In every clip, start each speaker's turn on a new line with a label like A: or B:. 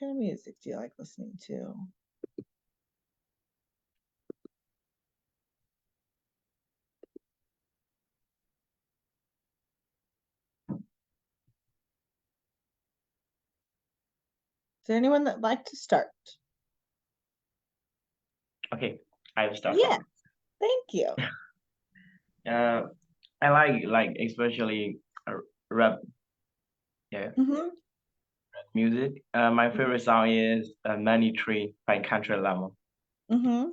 A: kind of music do you like listening to? Is there anyone that'd like to start?
B: Okay, I'll start.
A: Yeah, thank you.
B: I like especially rap,
A: Mm-hmm.
B: music. My favorite song is "Money Tree" by Country Llama.
A: Mm-hmm.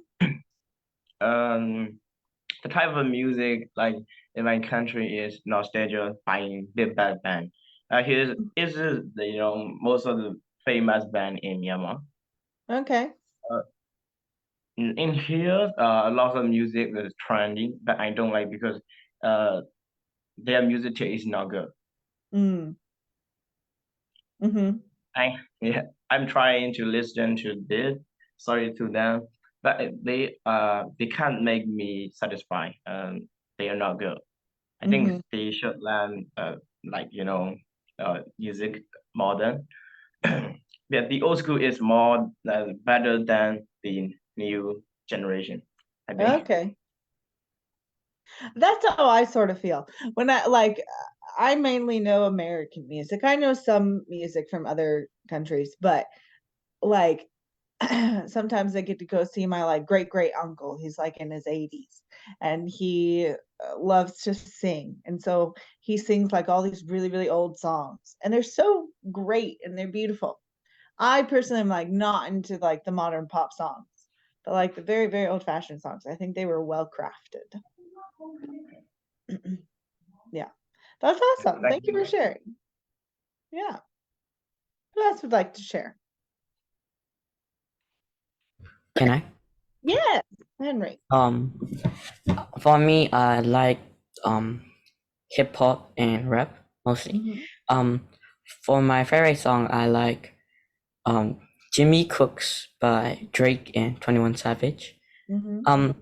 B: The type of music like in my country is nostalgia by Big Bad Band. Here is the most of the famous band in Myanmar.
A: Okay.
B: Uh, in here, a lot of music is trending, but I don't like because uh their music taste is not good.
A: Mm. Mm-hmm.
B: I'm trying to listen to this. Sorry to them, but they can't make me satisfied. They are not good. I think
A: Mm-hmm.
B: they should learn like music modern. But the old school is more better than the new generation, I think.
A: Okay. That's how I sort of feel. When I mainly know American music. I know some music from other countries, but like sometimes I get to go see my like great uncle. He's like in his 80s and he loves to sing. And so he sings like all these really old songs and they're so great and they're beautiful. I personally am like not into like the modern pop songs, but like the very old fashioned songs. I think they were well crafted. Yeah. That's awesome.
B: Thank
A: Thank you
B: you.
A: for sharing. Yeah. Who else would like to share?
C: Can I?
A: Yes, Henry.
C: For me, I like hip hop and rap mostly.
A: Mm-hmm.
C: For my favorite song, I like Jimmy Cooks by Drake and 21 Savage.
A: Mm-hmm.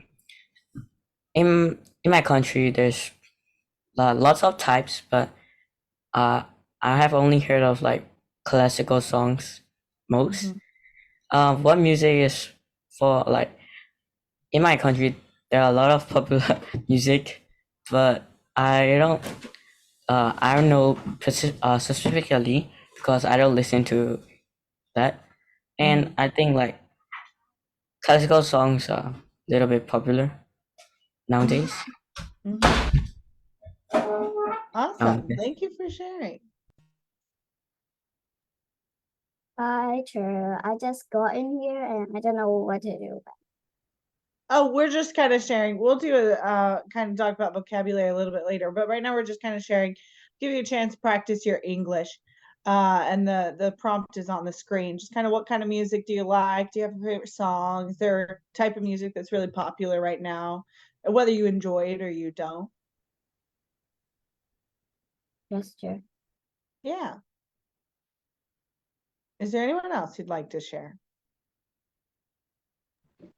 C: In my country, there's lots of types, but I have only heard of like classical songs most.
A: Mm-hmm.
C: What music is for like in my country? There are a lot of popular music, but I don't know specifically because I don't listen to that, and I think like classical songs are a little bit popular nowadays.
A: Mm-hmm. Awesome.
C: Yeah.
A: Thank you for sharing.
D: Hi, True. I just got in here and I don't know what to do.
A: Oh, we're just kind of sharing. We'll do a kind of talk about vocabulary a little bit later, but right now we're just kind of sharing, give you a chance to practice your English. And the prompt is on the screen. Just kind of what kind of music do you like? Do you have a favorite song? Is there a type of music that's really popular right now? Whether you enjoy it or you don't.
D: Yes, True.
A: Yeah. Is there anyone else who'd like to share?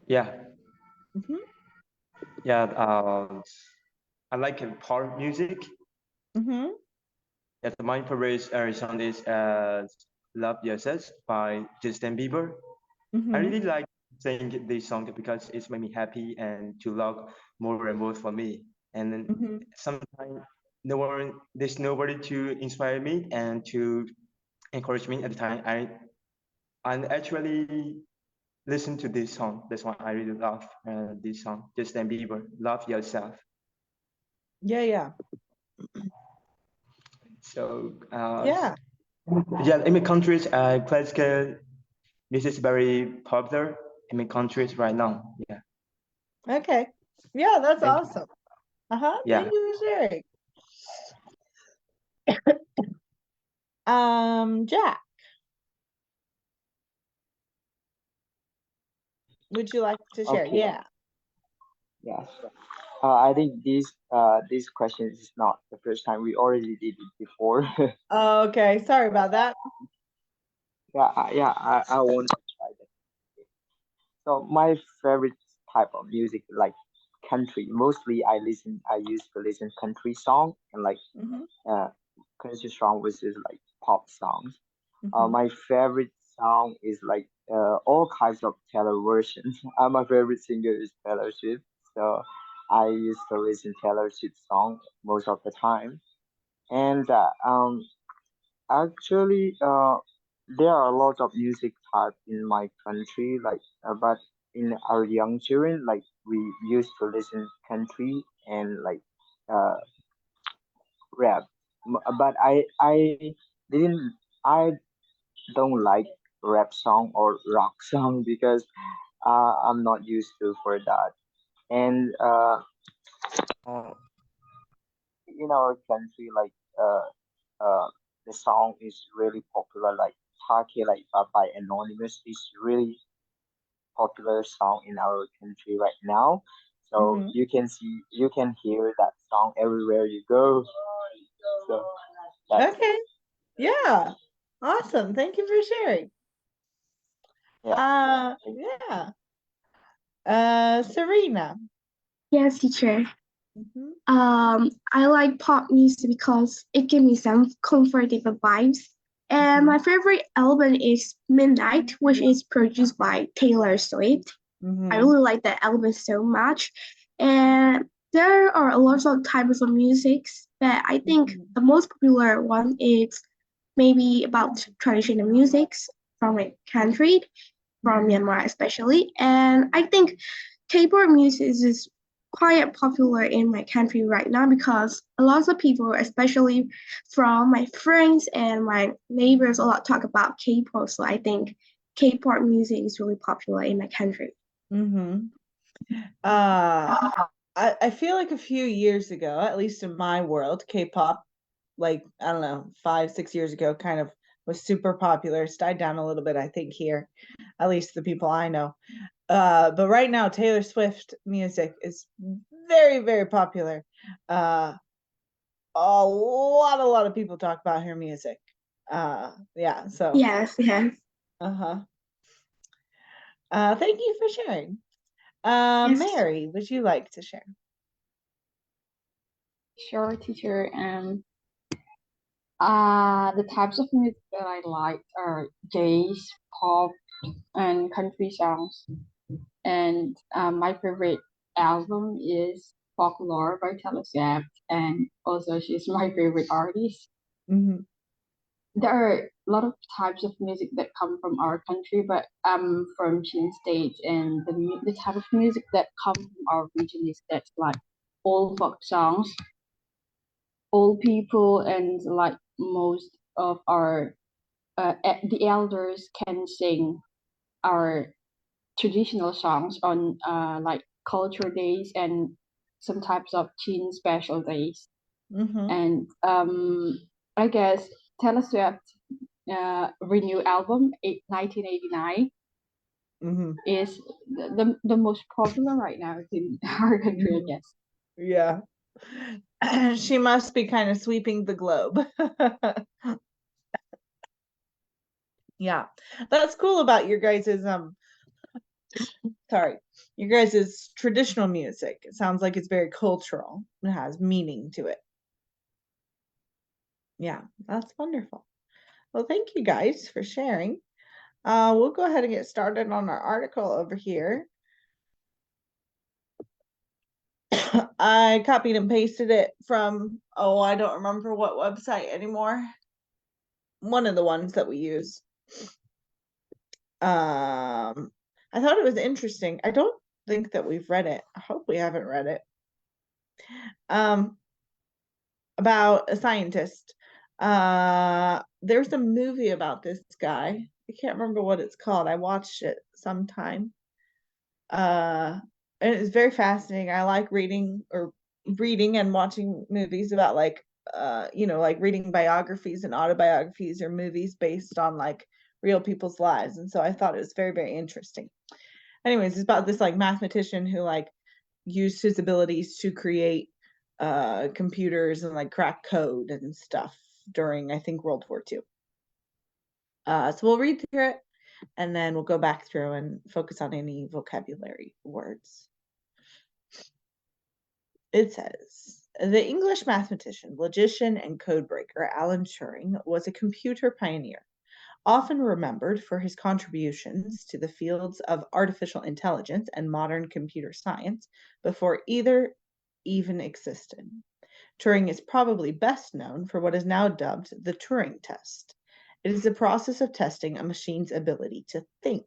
E: Yeah,
A: Mm-hmm.
E: yeah. I like pop music.
A: Mm-hmm.
E: Yeah, my favorite song is "Love Yourself" by Justin Bieber. I
A: Mm-hmm.
E: really like singing this song because it's made me happy and to love more and more for me. And then
A: Mm-hmm.
E: sometimes there's nobody to inspire me and to encourage me at the time. I actually listen to this song. That's why I really love this song, Justin Bieber, "Love Yourself."
A: Yeah.
E: So
A: Yeah.
E: yeah, in my countries, classical music is very popular in my countries right now. Yeah,
A: Okay. Yeah, that's
E: thank you.
A: awesome. Uh-huh.
E: Yeah.
A: Thank you for sharing. Jack, would you like to share?
F: Okay.
A: Yeah.
F: Yes. I think this question is not the first time. We already did it before.
A: Okay. Sorry about that.
F: I want to try that. So my favorite type of music, like country. Mostly, I used to listen country song and like
A: Mm-hmm.
F: uh country song versus like pop songs.
A: Mm-hmm.
F: My favorite song is like all kinds of Taylor versions. My favorite singer is Taylor Swift, so I used to listen Taylor Swift song most of the time. And actually, there are a lot of music type in my country, like but in our young children, like we used to listen country and like uh rap. But I didn't I don't like rap song or rock song because I'm not used to for that. And uh, in our country, like the song is really popular. Like Take like by Anonymous is really popular song in our country right now. So
A: Mhm.
F: you can hear that song everywhere you go. So that's it.
A: Okay. Yeah. Awesome. Thank you for sharing.
F: Yeah. Thank
A: Yeah. Serena.
G: Yes, teacher.
A: Mhm.
G: I like pop music because it gives me some comforting vibes. And my favorite album is Midnight, which is produced by Taylor Swift. I
A: Mhm.
G: really like that album so much. And there are a lot of types of music, but I think
A: Mhm.
G: the most popular one is maybe about traditional musics from a country, from
A: Mhm.
G: Myanmar especially. And I think K-pop music is quite popular in my country right now because a lot of people, especially from my friends and my neighbors, a lot talk about K-pop. So I think K-pop music is really popular in my country.
A: Mhm. I feel like a few years ago, at least in my world, K-pop, like I don't know, 5, 6 years ago, kind of was super popular. It's died down a little bit, I think, here, at least the people I know. But right now, Taylor Swift music is very, very popular. Uh, a lot of people talk about her music. Yeah. So,
G: Yes, yes,
A: uh-huh. Thank you for sharing.
G: yes.
A: Mary, would you like to share?
H: Sure, teacher. The types of music that I like are jazz, pop, and country songs. And my favorite album is Folklore by Taylor Swift, and also she's my favorite artist.
A: Mhm.
H: There are a lot of types of music that come from our country, but I'm from Chin State, and the type of music that come from our region is that's like old folk songs, old people, and like most of our the elders can sing our traditional songs on like culture days and some types of Chin special days.
A: Mhm.
H: And I guess Taylor Swift renew album 1989
A: Mhm.
H: is the most popular right now in our country, I
A: Mhm.
H: guess.
A: Yeah. She must be kind of sweeping the globe. Yeah. That's cool about your guys's sorry, your guys's traditional music. It sounds like it's very cultural. It has meaning to it. Yeah, that's wonderful. Well, thank you guys for sharing. We'll go ahead and get started on our article over here. I copied and pasted it from, oh, I don't remember what website anymore. One of the ones that we use. I thought it was interesting. I don't think that we've read it. I hope we haven't read it. About a scientist. There's a movie about this guy. I can't remember what it's called. I watched it sometime. And it's very fascinating. I like reading and watching movies about like like reading biographies and autobiographies or movies based on like real people's lives. And so I thought it was very, very interesting. Anyways, it's about this like mathematician who like used his abilities to create computers and like crack code and stuff during I think World War II. So we'll read through it and then we'll go back through and focus on any vocabulary words. It says, the English mathematician, logician, and codebreaker Alan Turing was a computer pioneer. often remembered for his contributions to the fields of artificial intelligence and modern computer science before either even existed. Turing is probably best known for what is now dubbed the Turing test. It is a process of testing a machine's ability to think.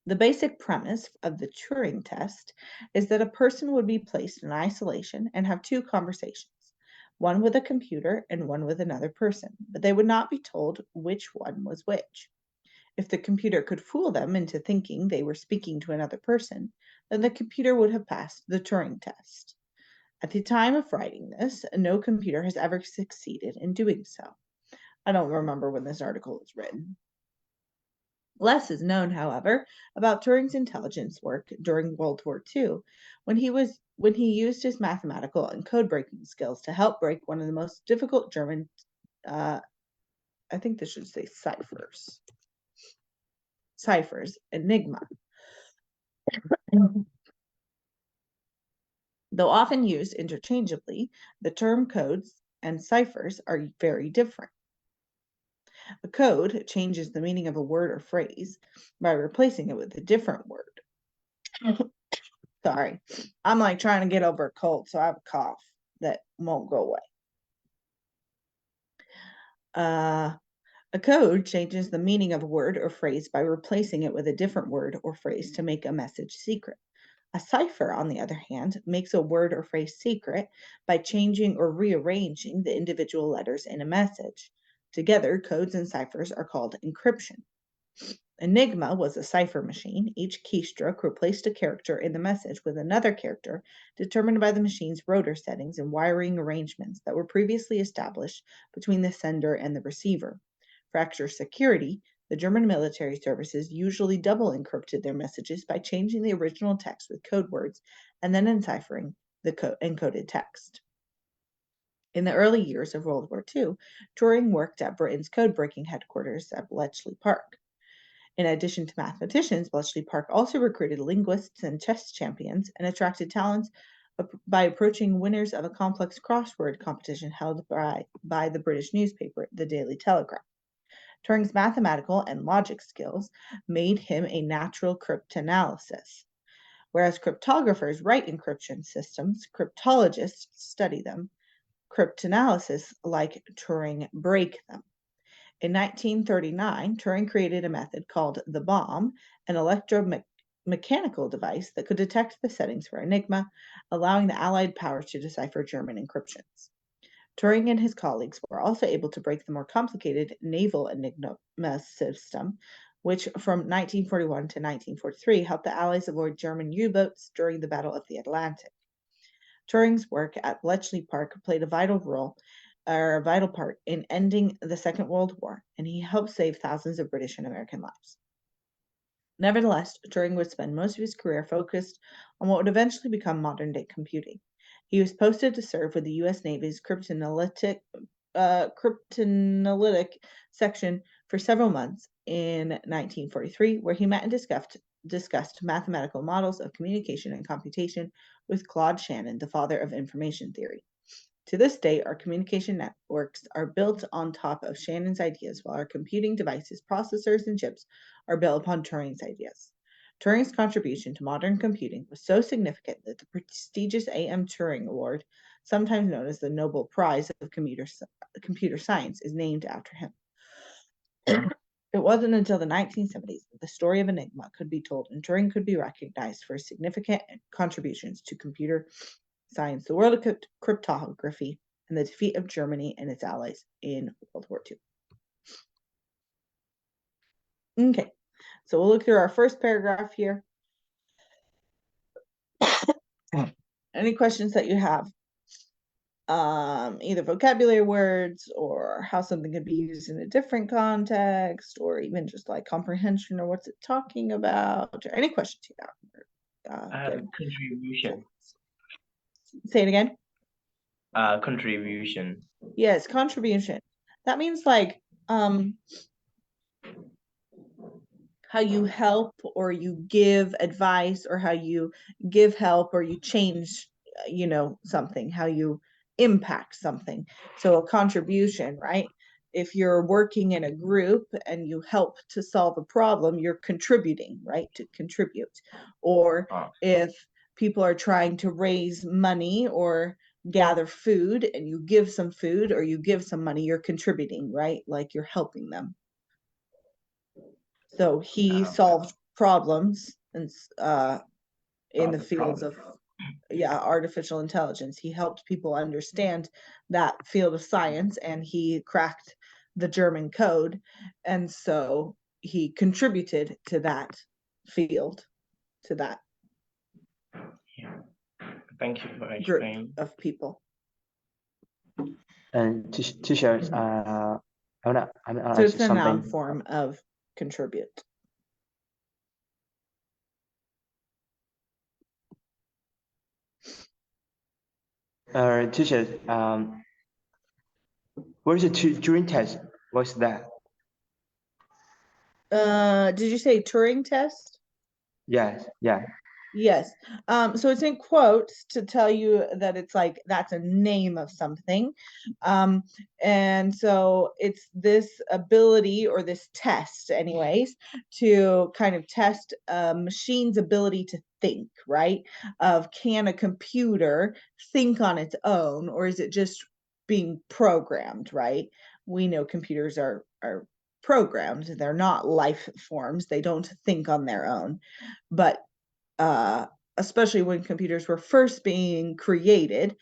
A: The basic premise of the Turing test is that a person would be placed in isolation and have two conversations, one with a computer and one with another person, but they would not be told which one was which. If the computer could fool them into thinking they were speaking to another person, then the computer would have passed the Turing test. At the time of writing this, no computer has ever succeeded in doing so. I don't remember when this article was written. Less is known, however, about Turing's intelligence work during World War II, when he used his mathematical and code-breaking skills to help break one of the most difficult German, I think this should say ciphers, Enigma. Though often used interchangeably, the term codes and ciphers are very different. A code changes the meaning of a word or phrase by replacing it with a different word. Sorry, I'm like trying to get over a cold, so I have a cough that won't go away. A code changes the meaning of a word or phrase by replacing it with a different word or phrase to make a message secret. A cipher, on the other hand, makes a word or phrase secret by changing or rearranging the individual letters in a message. Together, codes and ciphers are called encryption. Enigma was a cipher machine. Each keystroke replaced a character in the message with another character determined by the machine's rotor settings and wiring arrangements that were previously established between the sender and the receiver. For extra security, the German military services usually double encrypted their messages by changing the original text with code words and then enciphering the encoded text. In the early years of World War II, Turing worked at Britain's code-breaking headquarters at Bletchley Park. In addition to mathematicians, Bletchley Park also recruited linguists and chess champions and attracted talents by approaching winners of a complex crossword competition held by the British newspaper, the Daily Telegraph. Turing's mathematical and logic skills made him a natural cryptanalysis. Whereas cryptographers write encryption systems, cryptologists study them. Cryptanalysis, like Turing, break them. In 1939, Turing created a method called the bomb, an electromechanical device that could detect the settings for Enigma, allowing the Allied powers to decipher German encryptions. Turing and his colleagues were also able to break the more complicated naval Enigma system, which from 1941 to 1943 helped the Allies avoid German U-boats during the Battle of the Atlantic. Turing's work at Bletchley Park played a vital part in ending the Second World War, and he helped save thousands of British and American lives. Nevertheless, Turing would spend most of his career focused on what would eventually become modern-day computing. He was posted to serve with the U.S. Navy's cryptanalytic section for several months in 1943, where he met and discussed mathematical models of communication and computation with Claude Shannon, the father of information theory. To this day, our communication networks are built on top of Shannon's ideas, while our computing devices, processors, and chips are built upon Turing's ideas. Turing's contribution to modern computing was so significant that the prestigious A.M. Turing Award, sometimes known as the Nobel Prize of Computer Science, is named after him. It wasn't until the 1970s that the story of Enigma could be told and Turing could be recognized for his significant contributions to computer science, the world of cryptography, and the defeat of Germany and its allies in World War II. Okay, so we'll look through our first paragraph here. Any questions that you have? Either vocabulary words or how something could be used in a different context, or even just like comprehension or what's it talking about, or any questions you have.
B: Contribution.
A: Say it again.
B: Contribution.
A: Yes, contribution. That means like how you help or you give advice, or how you give help or you change, something, how you impact something. So a contribution, right, if you're working in a group and you help to solve a problem, you're contributing, right? To contribute. Or if people are trying to raise money or gather food and you give some food or you give some money, you're contributing, right? Like you're helping them. So he solved problems and in the fields of artificial intelligence. He helped people understand that field of science, and he cracked the German code, and so he contributed to that field, to that
B: Thank you for
A: group
B: explaining.
A: of people.
E: And teacher, I wanna
A: So
E: ask
A: it's a noun
E: something.
A: form of contribute.
E: Teacher, what is the Turing test? What's that?
A: Did you say Turing test?
E: Yes, yeah.
A: Yes. So it's in quotes to tell you that it's like that's a name of something. And so it's this ability or this test, anyways, to kind of test a machine's ability to think, right? Of can a computer think on its own, or is it just being programmed, right? We know computers are programmed, they're not life forms, they don't think on their own. But especially when computers were first being created,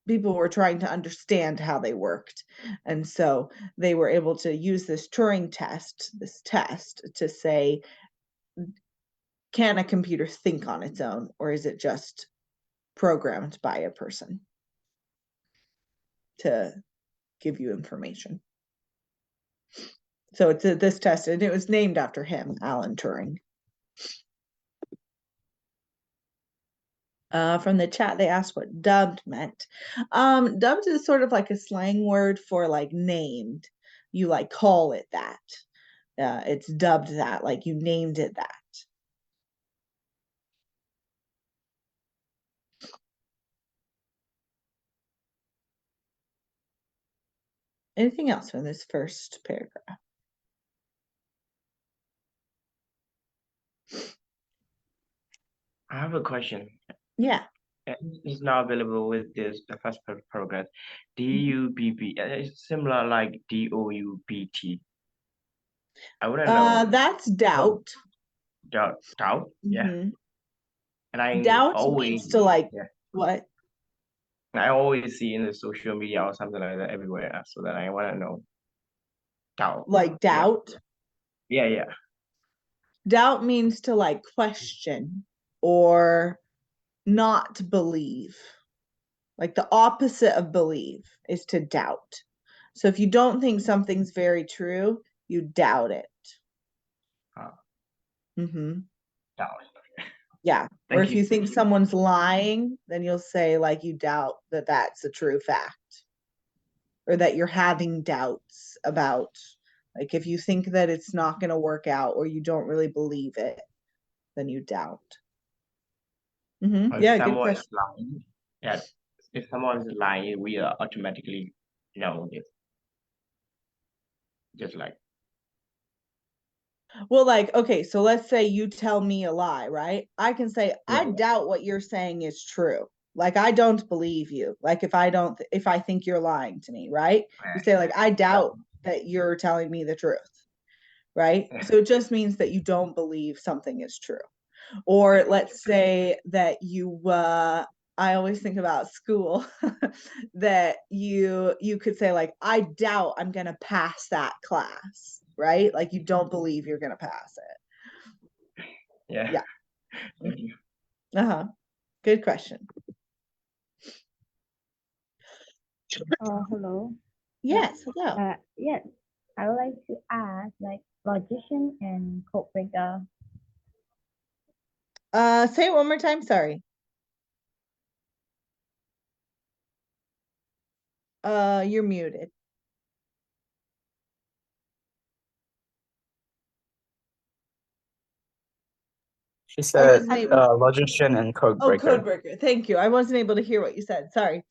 A: people were trying to understand how they worked, and so they were able to use this Turing test, to say, can a computer think on its own, or is it just programmed by a person to give you information? So it's this test, and it was named after him, Alan Turing. From the chat, they asked what dubbed meant. Dubbed is sort of like a slang word for like named. You like call it that. It's dubbed that, like you named it that. Anything else from this first paragraph?
B: I have a question.
A: Yeah.
B: It's not available with this the first paragraph. DUBB. It's similar like DOUBT. I wouldn't know.
A: That's doubt.
B: Doubt. Yeah.
A: Mhm.
B: And I
A: Doubt
B: always
A: means to like
B: yeah.
A: what?
B: I always see in the social media or something like that everywhere. So that I want to know. Doubt.
A: Like doubt.
B: Yeah.
A: Doubt means to like question or not believe. Like the opposite of believe is to doubt. So if you don't think something's very true, you doubt it. Mm-hmm.
B: Doubt.
A: Yeah. Or
B: Thank
A: if you
B: you.
A: think someone's lying, then you'll say like you doubt that that's a true fact, or that you're having doubts about, like if you think that it's not going to work out or you don't really believe it, then you doubt.
B: Or
A: Yeah,
B: if
A: good
B: someone is
A: question.
B: lying, yeah. If someone is lying, we automatically know it. Just like
A: Well, like, okay, so let's say you tell me a lie, right? I can say, I doubt what you're saying is true. Like, I don't believe you. Like, if I think you're lying to me, right? You say, like, I doubt that you're telling me the truth, right? So it just means that you don't believe something is true. Or let's say that I always think about school that you could say like, I doubt I'm going to pass that class, right? Like you don't believe you're going to pass it.
B: yeah.
A: Thank you. Good question.
D: Hello.
A: Yes, hello.
D: Yes, I would like to ask like logician and code breaker.
A: Say it one more time, sorry. You're muted.
I: She said
A: wasn't able-
I: logician and code
A: Oh,
I: breaker.
A: code breaker. Thank you. I wasn't able to hear what you said. Sorry.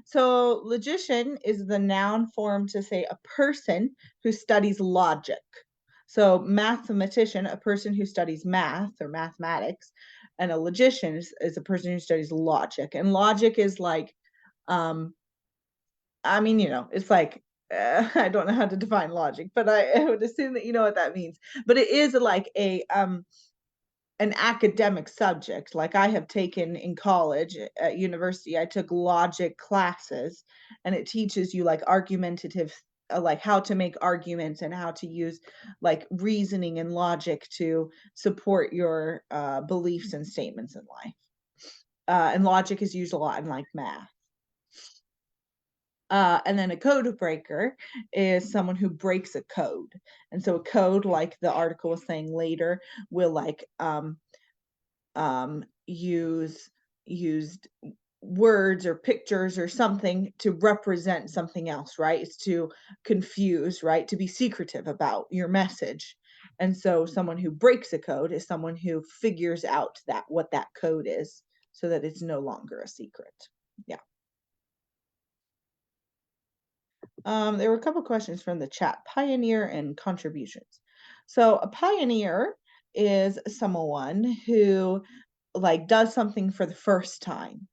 A: So logician is the noun form to say a person who studies logic. So mathematician, a person who studies math or mathematics, and a logician is a person who studies logic. And logic is like, I mean, it's like, I don't know how to define logic, but I would assume that you know what that means. But it is like an academic subject. Like I have taken in college at university, I took logic classes, and it teaches you like argumentative, like how to make arguments and how to use like reasoning and logic to support your beliefs and statements in life. And logic is used a lot in like math. And then a code breaker is someone who breaks a code. And so a code, like the article was saying later, will like used words or pictures or something to represent something else, right? It's to confuse, right? To be secretive about your message. And so someone who breaks a code is someone who figures out what that code is so that it's no longer a secret. Yeah. There were a couple questions from the chat. Pioneer and contributions. So a pioneer is someone who like does something for the first time.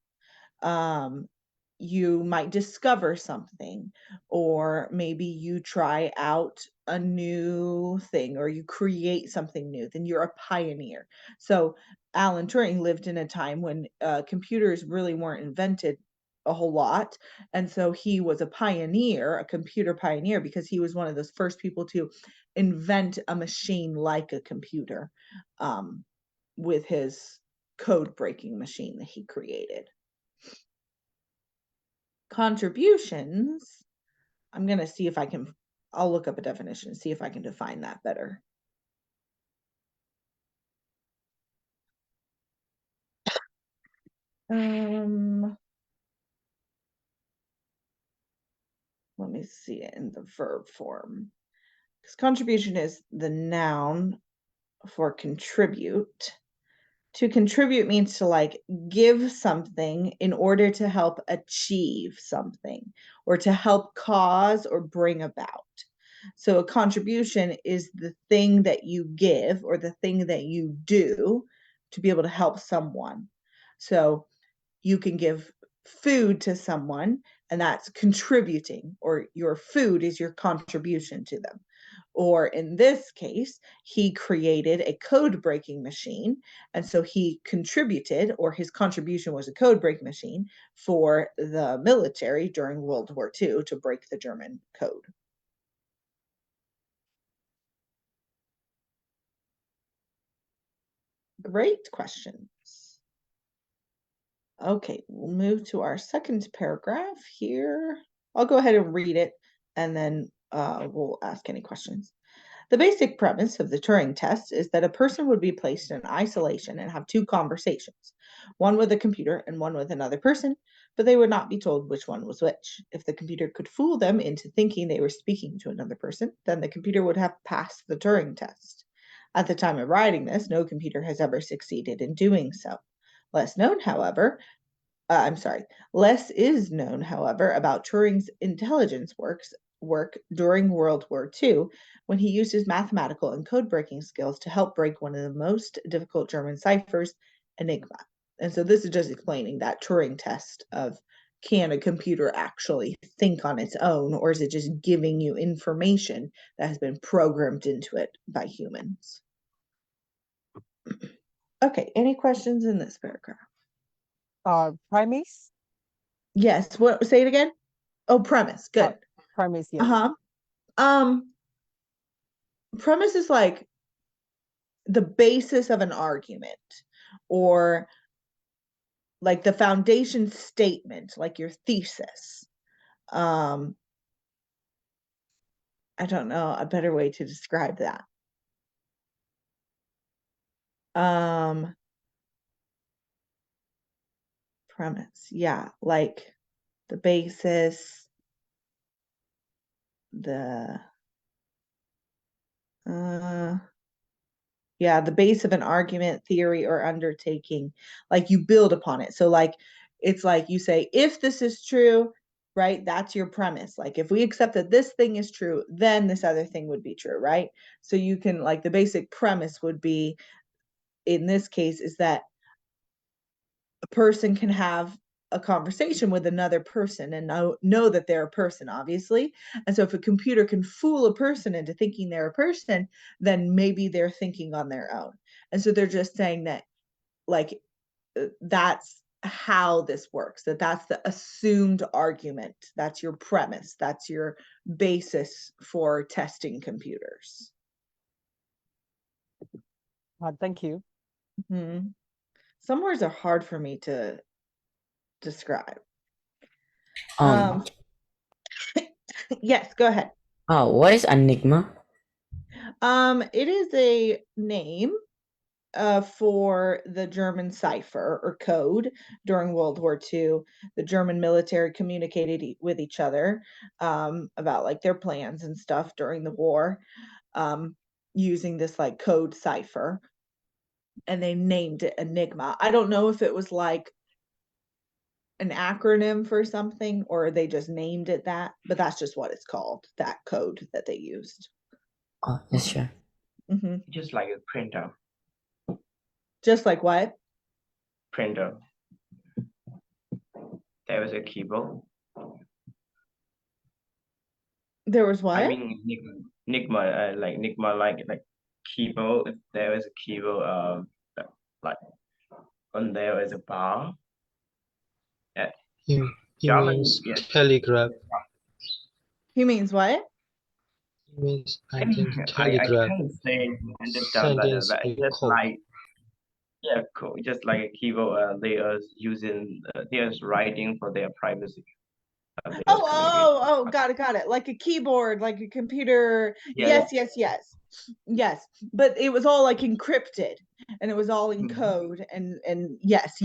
A: You might discover something, or maybe you try out a new thing, or you create something new, then you're a pioneer. So Alan Turing lived in a time when computers really weren't invented a whole lot. And so he was a pioneer, a computer pioneer, because he was one of those first people to invent a machine like a computer with his code breaking machine that he created. Contributions, I'm going to see if I'll look up a definition and see if I can define that better. Let me see it in the verb form. Because contribution is the noun for contribute. To contribute means to like give something in order to help achieve something, or to help cause or bring about. So a contribution is the thing that you give or the thing that you do to be able to help someone. So you can give food to someone, and that's contributing, or your food is your contribution to them. Or in this case, he created a code breaking machine. And so he contributed, or his contribution was a code breaking machine for the military during World War II to break the German code. Great questions. Okay, we'll move to our second paragraph here. I'll go ahead and read it, and then we'll ask any questions. The basic premise of the Turing test is that a person would be placed in isolation and have two conversations, one with a computer and one with another person, but they would not be told which one was which. If the computer could fool them into thinking they were speaking to another person, then the computer would have passed the Turing test. At the time of writing this, no computer has ever succeeded in doing so. Less is known, however, about Turing's intelligence work during World War II, when he used his mathematical and code-breaking skills to help break one of the most difficult German ciphers, Enigma. And so this is just explaining that Turing test of, can a computer actually think on its own, or is it just giving you information that has been programmed into it by humans? Okay, any questions in this paragraph?
J: Premise?
A: Yes, what, say it again? Oh, premise, good.
J: Premise, yeah.
A: Premise is like the basis of an argument, or like the foundation statement, like your thesis. I don't know a better way to describe that. Premise, yeah, like the basis, the Yeah, the base of an argument, theory, or undertaking. Like you build upon it. So like it's like you say, if this is true, right? That's your premise. Like if we accept that this thing is true, then this other thing would be true, right? So you can like the basic premise would be in this case is that a person can have a conversation with another person and know that they're a person, obviously. And so if a computer can fool a person into thinking they're a person, then maybe they're thinking on their own. And so they're just saying that like that's how this works, that's the assumed argument, that's your premise, that's your basis for testing computers.
I: Thank you.
A: Mm-hmm. Some words are hard for me to describe. Yes, go ahead.
C: What is enigma?
A: It is a name for the German cipher or code during World War II. The German military communicated with each other about like their plans and stuff during the war using this like code cipher, and they named it Enigma. I don't know if it was like an acronym for something or they just named it that, but that's just what it's called, that code that they used.
C: Oh, yes, sure.
A: Mm-hmm.
B: Just like a printer.
A: Just like what?
B: Printer. There was a keyboard.
A: There was what?
B: I mean, Enigma, like Enigma, like keyboard. There was a keyboard. Like on there is a bar.
J: He
B: German,
J: means
B: yeah.
J: telegraph.
A: He means what?
J: He means, I think,
B: I
J: telegraph.
B: can't say understand better,
J: Sentence
B: but
J: with
B: just
J: code.
B: like cool, just like a keyboard. They are using they are writing for their privacy.
A: Oh, got it. Like a keyboard, like a computer.
B: Yeah,
A: Yes. But it was all like encrypted and it was all in code and yes.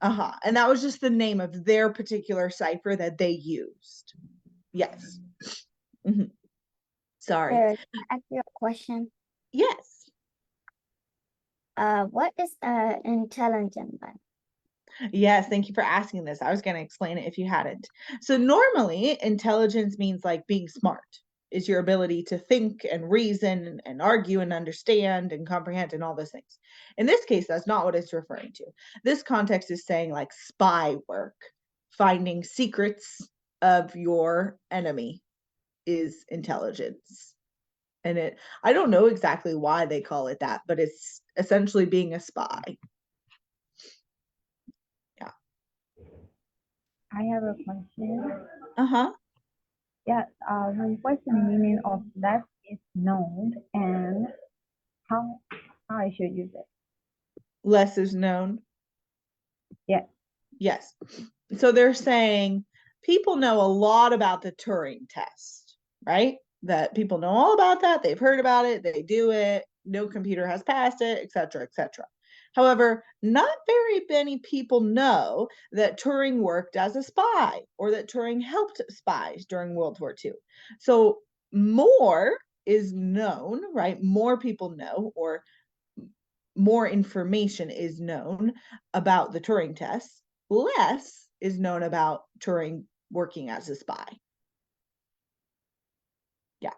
A: Uh-huh. And that was just the name of their particular cipher that they used. Yes. Mm-hmm. Sorry.
D: Can I ask you a question?
A: Yes.
D: What is intelligent then?
A: Yes, thank you for asking this. I was going to explain it if you hadn't. So normally intelligence means like being smart, is your ability to think and reason and argue and understand and comprehend and all those things. In this case, that's not what it's referring to. This context is saying like spy work, finding secrets of your enemy is intelligence. And I don't know exactly why they call it that, but it's essentially being a spy.
K: I have a question.
A: Uh-huh.
K: Yeah, what's the meaning of less is known and how I should use it?
A: Less is known.
K: Yeah.
A: Yes. So they're saying people know a lot about the Turing test, right? That people know all about that. They've heard about it. They do it. No computer has passed it, etc., etc. However, not very many people know that Turing worked as a spy or that Turing helped spies during World War II. So more is known, right? More people know, or more information is known about the Turing test. Less is known about Turing working as a spy. Yeah.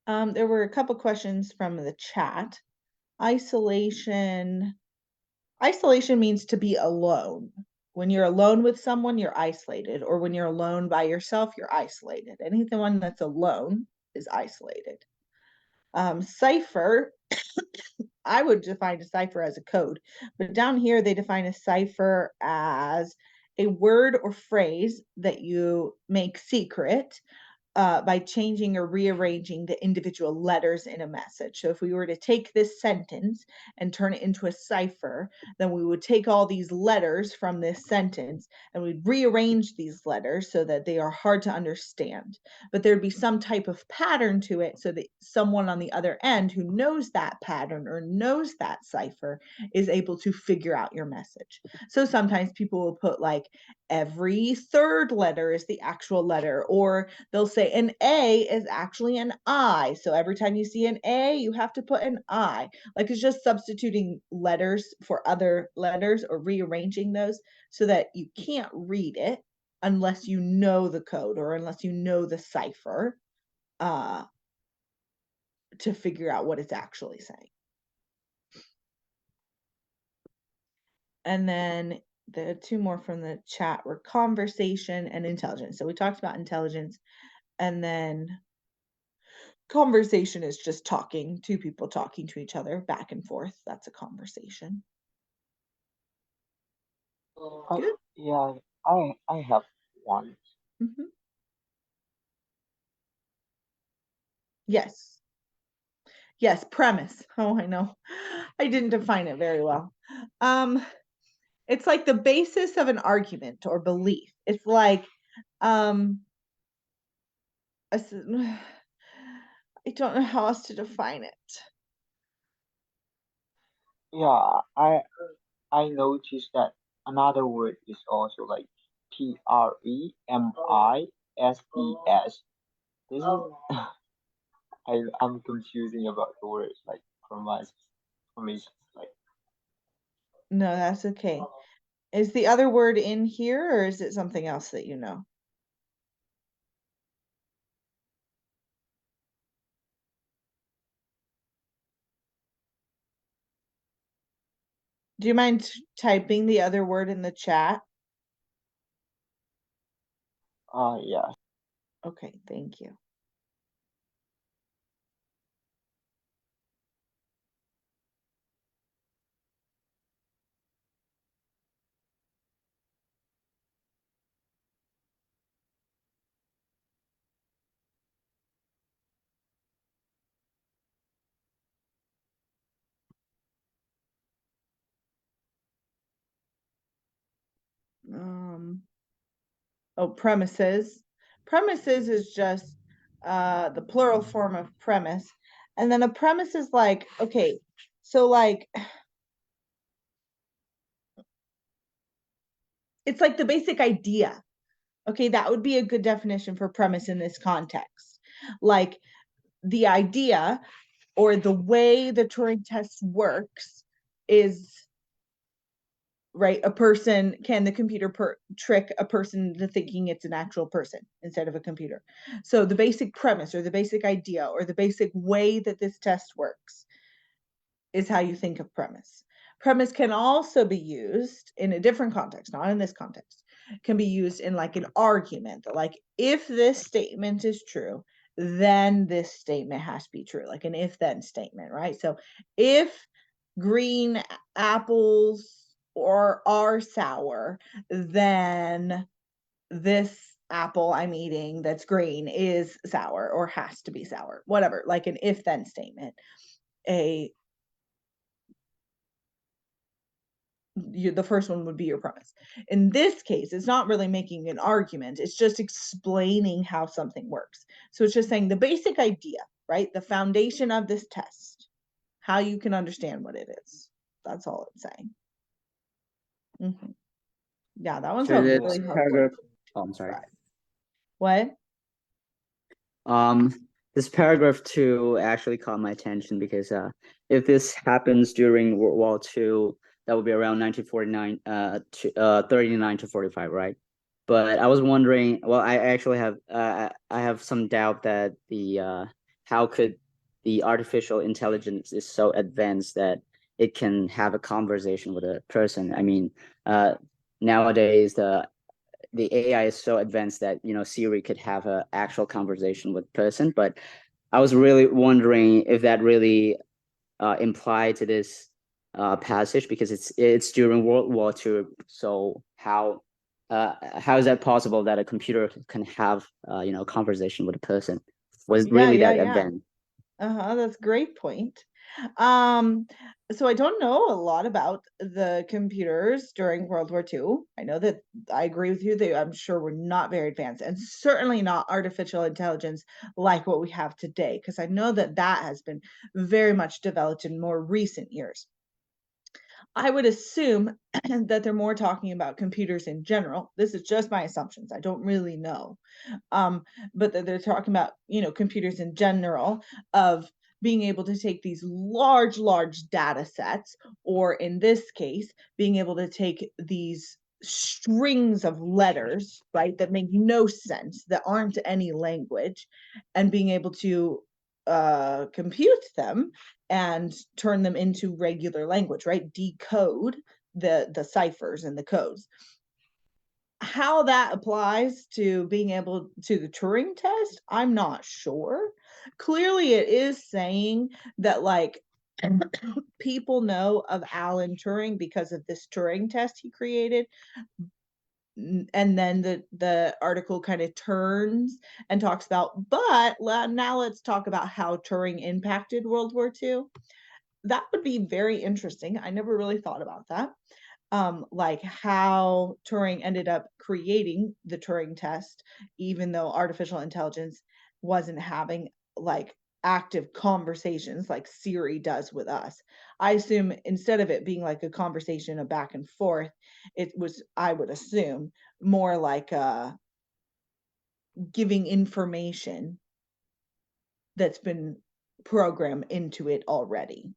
A: There were a couple questions from the chat. Isolation means to be alone. When you're alone with someone, you're isolated, or when you're alone by yourself, you're isolated. Anyone that's alone is isolated. Cipher, I would define a cipher as a code, but down here they define a cipher as a word or phrase that you make secret by changing or rearranging the individual letters in a message. So if we were to take this sentence and turn it into a cipher, then we would take all these letters from this sentence and we'd rearrange these letters so that they are hard to understand. But there'd be some type of pattern to it so that someone on the other end who knows that pattern or knows that cipher is able to figure out your message. So sometimes people will put like every third letter is the actual letter, or they'll say an A is actually an I. So every time you see an A, you have to put an I. Like it's just substituting letters for other letters or rearranging those so that you can't read it unless you know the code or unless you know the cipher to figure out what it's actually saying. And then the two more from the chat were conversation and intelligence. So we talked about intelligence, and then conversation is just talking, two people talking to each other back and forth. That's a conversation. Good.
F: Yeah, I have one.
A: Mm-hmm. Yes. Yes, premise. Oh, I know. I didn't define it very well. It's like the basis of an argument or belief. It's like I don't know how else to define it.
F: Yeah, I noticed that another word is also like premise. This is I'm confusing about the words like premise, like
A: No, that's okay. Is the other word in here, or is it something else that you know? Do you mind typing the other word in the chat?
F: yeah.
A: Okay, thank you. Oh, premises. Premises is just the plural form of premise. And then a premise is like, okay, so like it's like the basic idea. Okay, that would be a good definition for premise in this context. Like the idea or the way the Turing test works is right. A person, can the computer trick a person into thinking it's an actual person instead of a computer? So the basic premise or the basic idea or the basic way that this test works is how you think of premise. Premise can also be used in a different context, not in this context. It can be used in like an argument, like if this statement is true, then this statement has to be true, like an if then statement, right? So if green apples are sour, then this apple I'm eating that's green is sour or has to be sour, whatever, like an if then statement. The first one would be your premise. In this case, it's not really making an argument, it's just explaining how something works. So it's just saying the basic idea, right? The foundation of this test, how you can understand what it is. That's all it's saying. Mm-hmm. Yeah, that one's
I: So
A: a
I: this
A: really hard
I: paragraph.
A: one.
I: Oh, I'm sorry.
A: What?
I: This paragraph 2 actually caught my attention because if this happens during World War II, that would be around 1949 39 to 45, right? But I was wondering, well, I actually have I have some doubt that the how could the artificial intelligence is so advanced that it can have a conversation with a person. I mean, nowadays the AI is so advanced that Siri could have an actual conversation with person. But I was really wondering if that really implied to this passage, because it's during World War II. So how is that possible that a computer can have conversation with a person? Was really that advanced?
A: That's a great point. So I don't know a lot about the computers during World War II. I know that I agree with you that I'm sure we're not very advanced, and certainly not artificial intelligence like what we have today, because I know that that has been very much developed in more recent years. I would assume that they're more talking about computers in general. This is just my assumptions. I don't really know. But that they're talking about, computers in general, of being able to take these large data sets, or in this case, being able to take these strings of letters, right, that make no sense, that aren't any language, and being able to compute them and turn them into regular language, right? Decode the ciphers and the codes. How that applies to being able to the Turing test, I'm not sure. Clearly, it is saying that, like, people know of Alan Turing because of this Turing test he created. And then the article kind of turns and talks about, but now let's talk about how Turing impacted World War II. That would be very interesting. I never really thought about that. Like how Turing ended up creating the Turing test, even though artificial intelligence wasn't having like active conversations like Siri does with us. I assume instead of it being like a conversation of back and forth, it was, I would assume, more like giving information that's been programmed into it already,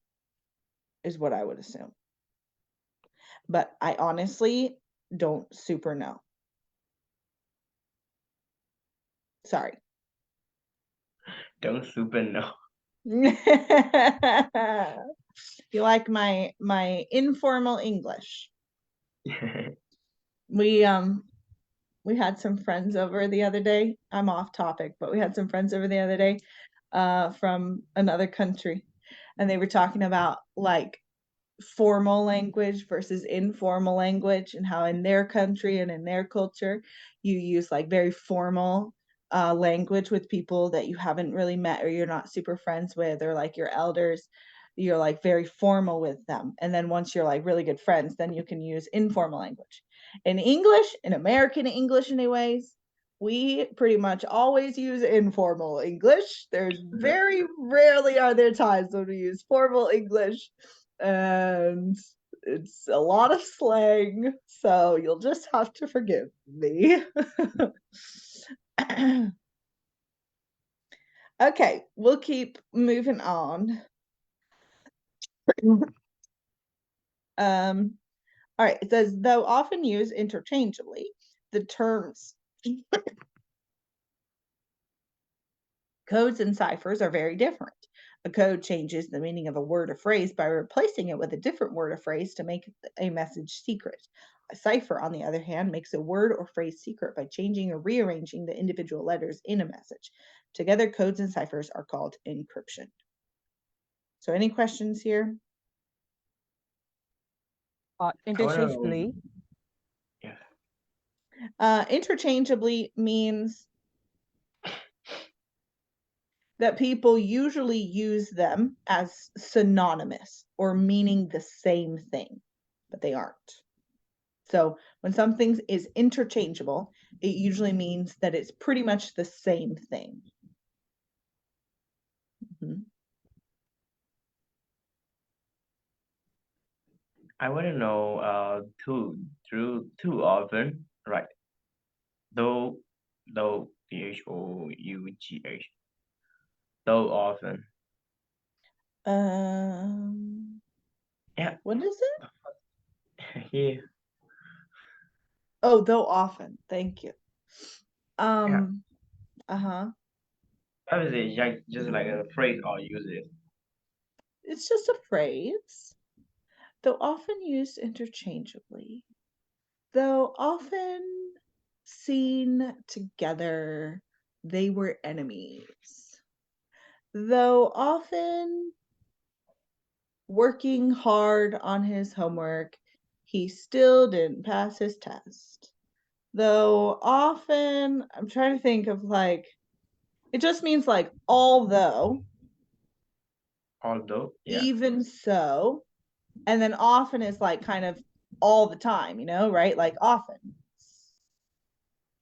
A: is what I would assume. But I honestly don't super know. Sorry.
B: Don't super know.
A: You like my informal English? We had some friends over the other day. I'm off topic, but we had some friends over the other day from another country, and they were talking about like formal language versus informal language, and how in their country and in their culture you use like very formal language with people that you haven't really met or you're not super friends with, or like your elders. You're like very formal with them, and then once you're like really good friends, then you can use informal language. In English, in American English anyways, we pretty much always use informal English. There's very rarely are there times when we use formal English, and it's a lot of slang, so you'll just have to forgive me. Okay, we'll keep moving on. All right, it says, though often used interchangeably, the terms codes and ciphers are very different. A code changes the meaning of a word or phrase by replacing it with a different word or phrase to make a message secret. A cipher, on the other hand, makes a word or phrase secret by changing or rearranging the individual letters in a message. Together, codes and ciphers are called encryption. So any questions here?
L: Interchangeably.
B: Yeah.
A: Interchangeably means that people usually use them as synonymous or meaning the same thing, but they aren't. So when something is interchangeable, it usually means that it's pretty much the same thing. Mm-hmm.
B: I want to know too often, right? Though THOUGH. Though often. Yeah.
A: What is it?
B: Yeah.
A: Oh, though often. Thank you.
B: Yeah.
A: Uh-huh.
B: I would say just like a phrase or use it.
A: It's just a phrase. Though often used interchangeably. Though often seen together, they were enemies. Though often working hard on his homework, he still didn't pass his test. Though often, I'm trying to think of like, it just means like although,
B: Yeah.
A: even so, and then often is like kind of all the time, right? Like often,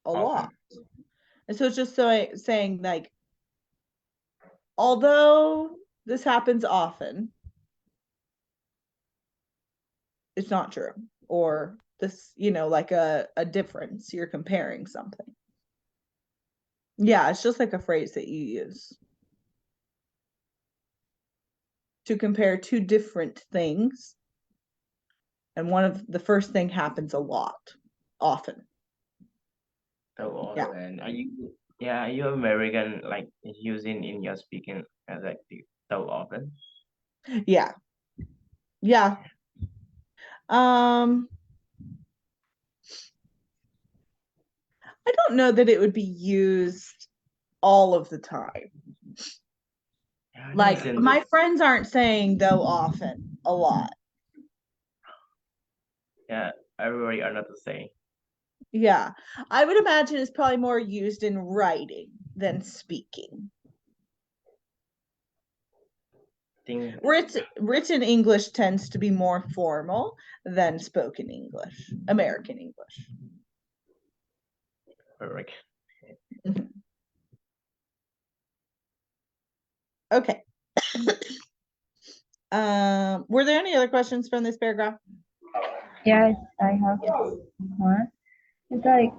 A: a lot. And so it's just saying like, although this happens often, it's not true, or this, like a difference. You're comparing something. Yeah, it's just like a phrase that you use to compare two different things. And one of the first thing happens a lot, often.
B: So
A: Yeah.
B: often. Are you American, like using in your speaking as active so often?
A: Yeah. Yeah. I don't know that it would be used all of the time.
B: Yeah,
A: Like
B: that's
A: my friends aren't saying though often a lot.
B: Yeah, everybody are not the same.
A: Yeah. I would imagine it's probably more used in writing than speaking.
B: Think
A: Written English tends to be more formal than spoken English, American English.
B: correct.
A: Okay. Were there any other questions from this paragraph?
K: Yes, I have one. It's like,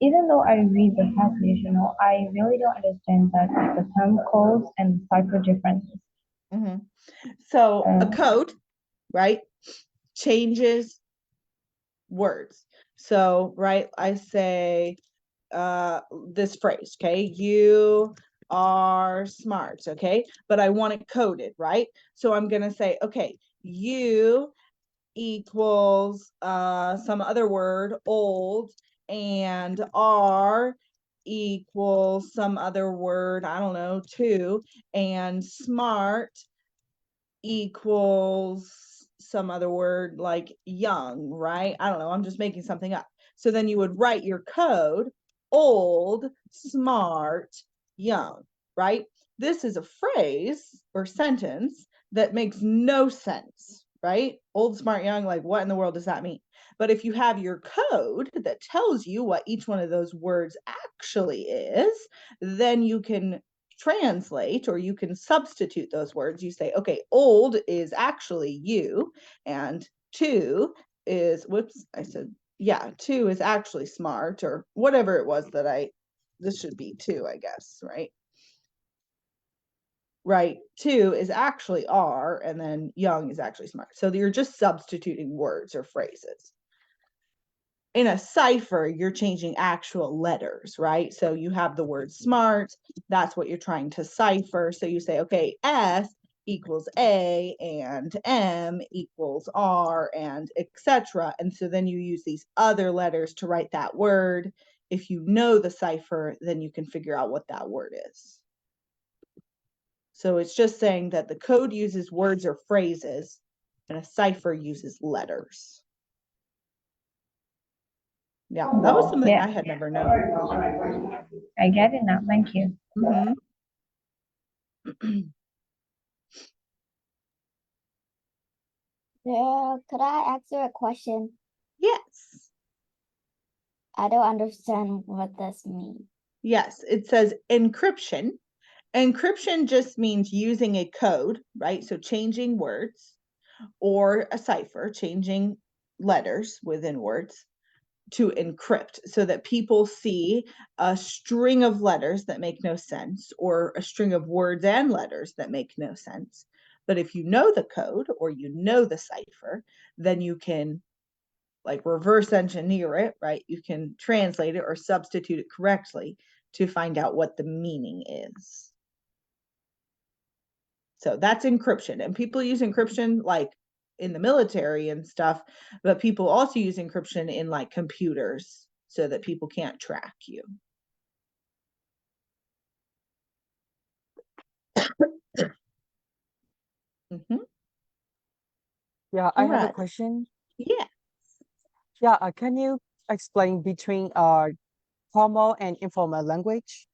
K: even though I read the passage, I really don't understand that the term codes and cipher differences.
A: So a code, right, changes words. So, right, I say this phrase, okay, you are smart, okay, but I want it coded, right? So I'm gonna say, okay, you equals some other word, old, and are equals some other word, I don't know, two, and smart equals some other word like young, right? I don't know, I'm just making something up. So then you would write your code, old, smart, young, right? This is a phrase or sentence that makes no sense, right? Old, smart, young, like what in the world does that mean? But if you have your code that tells you what each one of those words actually is, then you can translate, or you can substitute those words. You say, okay, old is actually you, and two is, whoops, I said, yeah, two is actually smart, or whatever it was that this should be two, I guess, right? Right, two is actually are, and then young is actually smart. So you're just substituting words or phrases. In a cipher, you're changing actual letters, right? So you have the word smart, that's what you're trying to cipher. So you say, okay, S equals A, and M equals R, and etc. And so then you use these other letters to write that word. If you know the cipher, then you can figure out what that word is. So it's just saying that the code uses words or phrases, and a cipher uses letters. Yeah, that was something I had never known.
K: I get it now. Thank you.
D: Yeah, could I ask you a question?
A: Yes.
D: I don't understand what this means.
A: Yes, it says encryption. Encryption just means using a code, right? So changing words, or a cipher, changing letters within words to encrypt, so that people see a string of letters that make no sense, or a string of words and letters that make no sense. But if you know the code, or you know the cipher, then you can like reverse engineer it, right? You can translate it or substitute it correctly to find out what the meaning is. So that's encryption. And people use encryption like in the military and stuff, but people also use encryption in like computers so that people can't track you.
L: Yeah, I have a question.
A: Yeah.
L: Yeah, can you explain between formal and informal language?